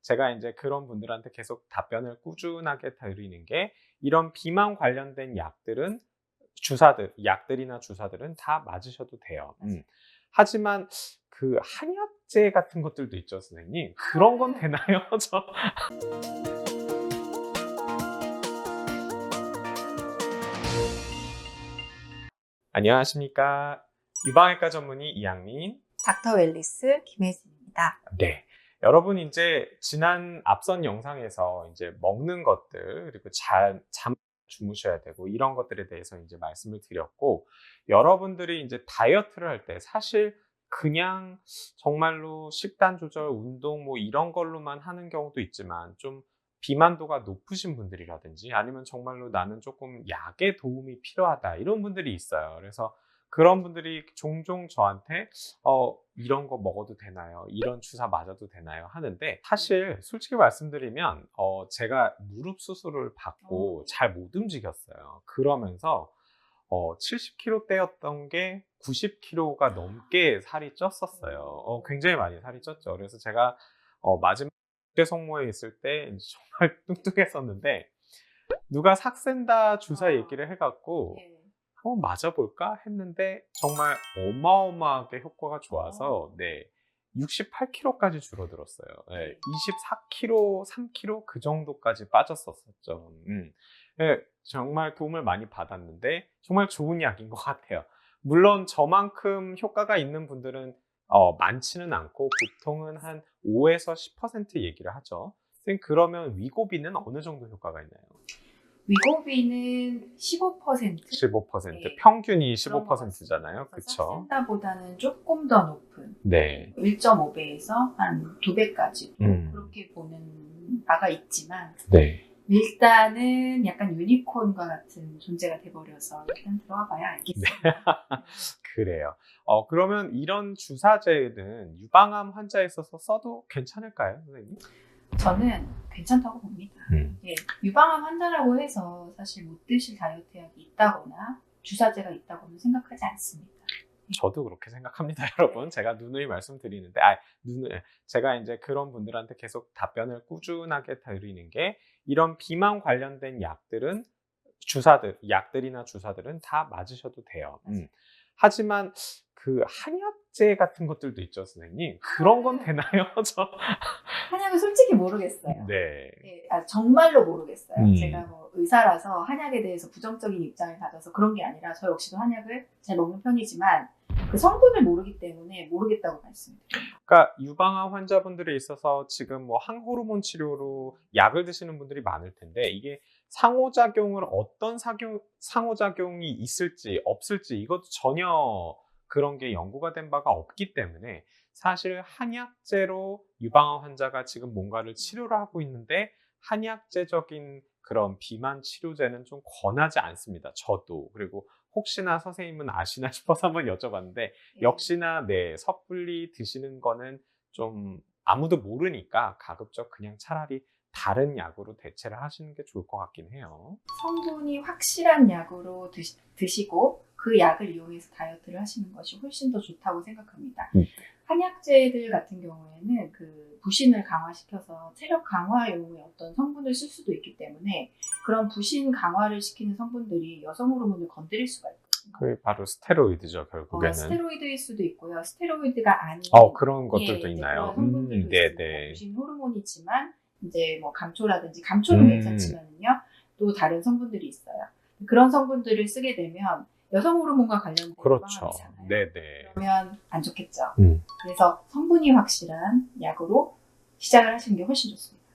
제가 이제 그런 분들한테 계속 답변을 꾸준하게 드리는 게 이런 비만 관련된 약들이나 주사들은 다 맞으셔도 돼요. 하지만 그 한약재 같은 것들도 있죠, 선생님. 그런 건 되나요? 저 안녕하십니까. 유방외과 전문의 이양민. 닥터 웰리스 김혜진입니다. 네. 여러분 이제 지난 앞선 영상에서 이제 먹는 것들 그리고 잠 주무셔야 되고 이런 것들에 대해서 이제 말씀을 드렸고, 여러분들이 이제 다이어트를 할 때 사실 그냥 정말로 식단 조절, 운동 뭐 이런 걸로만 하는 경우도 있지만, 좀 비만도가 높으신 분들이라든지 아니면 정말로 나는 조금 약의 도움이 필요하다 이런 분들이 있어요. 그래서 그런 분들이 종종 저한테 이런 거 먹어도 되나요? 이런 주사 맞아도 되나요? 하는데, 사실 솔직히 말씀드리면 제가 무릎 수술을 받고 잘 못 움직였어요. 그러면서 70kg대였던 게 90kg가 넘게 살이 쪘었어요. 굉장히 많이 살이 쪘죠. 그래서 제가 마지막 국대 성모에 있을 때 이제 정말 뚱뚱했었는데, 누가 삭센다 주사 얘기를 해 갖고 예. 한번 맞아볼까 했는데 정말 어마어마하게 효과가 좋아서, 네, 68kg까지 줄어들었어요. 네, 24kg, 3kg 그 정도까지 빠졌었죠. 네, 정말 도움을 많이 받았는데 정말 좋은 약인 것 같아요. 물론 저만큼 효과가 있는 분들은 많지는 않고 보통은 한 5에서 10% 얘기를 하죠. 선생님, 그러면 위고비는 어느 정도 효과가 있나요? 위고비는 15%? 15%. 네. 평균이 그런 것 같습니다. 15%잖아요. 그래서 그쵸? 삭센다보다는 조금 더 높은 네. 1.5배에서 한 2배까지 음. 그렇게 보는 바가 있지만, 네. 일단은 약간 유니콘과 같은 존재가 돼버려서 일단 들어가 봐야 알겠습니다. 그래요. 그러면 이런 주사제는 유방암 환자에 있어서 써도 괜찮을까요, 선생님? 저는 괜찮다고 봅니다. 예, 유방암 환자라고 해서 사실 못 드실 다이어트 약이 있다거나 주사제가 있다고는 생각하지 않습니다. 저도 그렇게 생각합니다, 여러분. 제가 누누이 말씀드리는데, 제가 이제 그런 분들한테 계속 답변을 꾸준하게 드리는 게 이런 비만 관련된 약들이나 주사들은 다 맞으셔도 돼요. 하지만 그 한약재 같은 것들도 있죠, 선생님. 그런 건 되나요? 저 한약은 솔직히 모르겠어요. 네. 예, 정말로 모르겠어요. 음. 제가 뭐 의사라서 한약에 대해서 부정적인 입장을 가져서 그런 게 아니라, 저 역시도 한약을 잘 먹는 편이지만 그 성분을 모르기 때문에 모르겠다고 말씀드립니다. 그러니까 유방암 환자분들에 있어서 지금 뭐 항호르몬 치료로 약을 드시는 분들이 많을 텐데, 이게 상호작용이 있을지 없을지 이것도 전혀 그런 게 연구가 된 바가 없기 때문에, 사실 한약재로 유방암 환자가 지금 뭔가를 치료를 하고 있는데 한약재적인 그런 비만 치료제는 좀 권하지 않습니다, 저도. 그리고 혹시나 선생님은 아시나 싶어서 한번 여쭤봤는데, 역시나 네, 섣불리 드시는 거는 좀 아무도 모르니까 가급적 그냥 차라리 다른 약으로 대체를 하시는 게 좋을 것 같긴 해요. 성분이 확실한 약으로 드시고 그 약을 이용해서 다이어트를 하시는 것이 훨씬 더 좋다고 생각합니다. 한약재들 같은 경우에는 그 부신을 강화시켜서 체력 강화용의 어떤 성분을 쓸 수도 있기 때문에, 그런 부신 강화를 시키는 성분들이 여성 호르몬을 건드릴 수가 있거든요. 그게 바로 스테로이드죠, 결국에는. 스테로이드일 수도 있고요. 스테로이드가 아닌 그런 것들도 이제 있나요? 그런 성분들도 있습니다. 네네. 부신 호르몬이지만 이제 뭐 감초라든지, 감초는 괜찮지만은요, 또 다른 성분들이 있어요. 그런 성분들을 쓰게 되면 여성 호르몬과 관련된 그렇죠. 유방암이잖아요. 네네. 그러면 안 좋겠죠. 그래서 성분이 확실한 약으로 시작을 하시는 게 훨씬 좋습니다.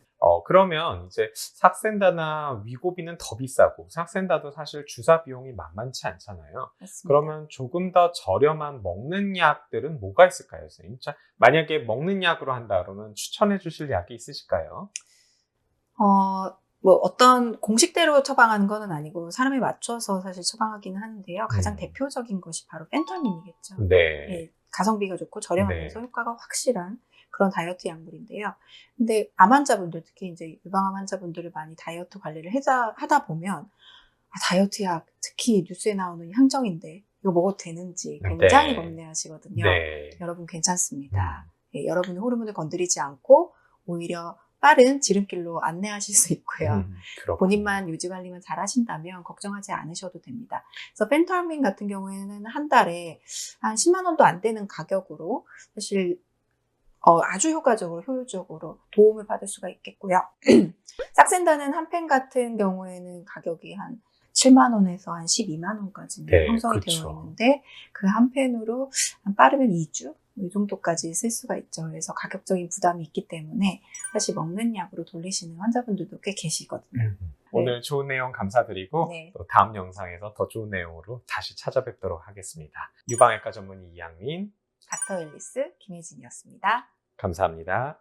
그러면 이제 삭센다나 위고비는 더 비싸고, 삭센다도 사실 주사 비용이 만만치 않잖아요. 맞습니다. 그러면 조금 더 저렴한 먹는 약들은 뭐가 있을까요, 선생님? 만약에 먹는 약으로 한다 그러면 추천해 주실 약이 있으실까요? 뭐 어떤 공식대로 처방하는 건 아니고 사람에 맞춰서 사실 처방하기는 하는데요. 가장 대표적인 것이 바로 펜터민이겠죠. 네. 예, 가성비가 좋고 저렴하면서 네. 효과가 확실한 그런 다이어트 약물인데요. 근데 암 환자분들, 특히 이제 유방암 환자분들을 많이 다이어트 관리를 하다 보면, 다이어트 약, 특히 뉴스에 나오는 향정인데 이거 먹어도 되는지 굉장히 네. 겁내하시거든요. 네. 여러분 괜찮습니다. 예, 여러분의 호르몬을 건드리지 않고 오히려 빠른 지름길로 안내하실 수 있고요. 그렇군요. 본인만 유지 관리만 잘 하신다면 걱정하지 않으셔도 됩니다. 그래서 펜타민 같은 경우에는 한 달에 한 10만 원도 안 되는 가격으로 사실 아주 효율적으로 도움을 받을 수가 있겠고요. 싹센다는 한 펜 같은 경우에는 가격이 한 7만 원에서 한 12만 원까지 네, 형성이 그쵸. 되어 있는데 그 한 펜으로 빠르면 2주 이 정도까지 쓸 수가 있죠. 그래서 가격적인 부담이 있기 때문에 사실 먹는 약으로 돌리시는 환자분들도 꽤 계시거든요. 오늘 좋은 내용 감사드리고 네. 또 다음 영상에서 더 좋은 내용으로 다시 찾아뵙도록 하겠습니다. 유방외과 전문의 이양민 닥터 앨리스 김혜진이었습니다. 감사합니다.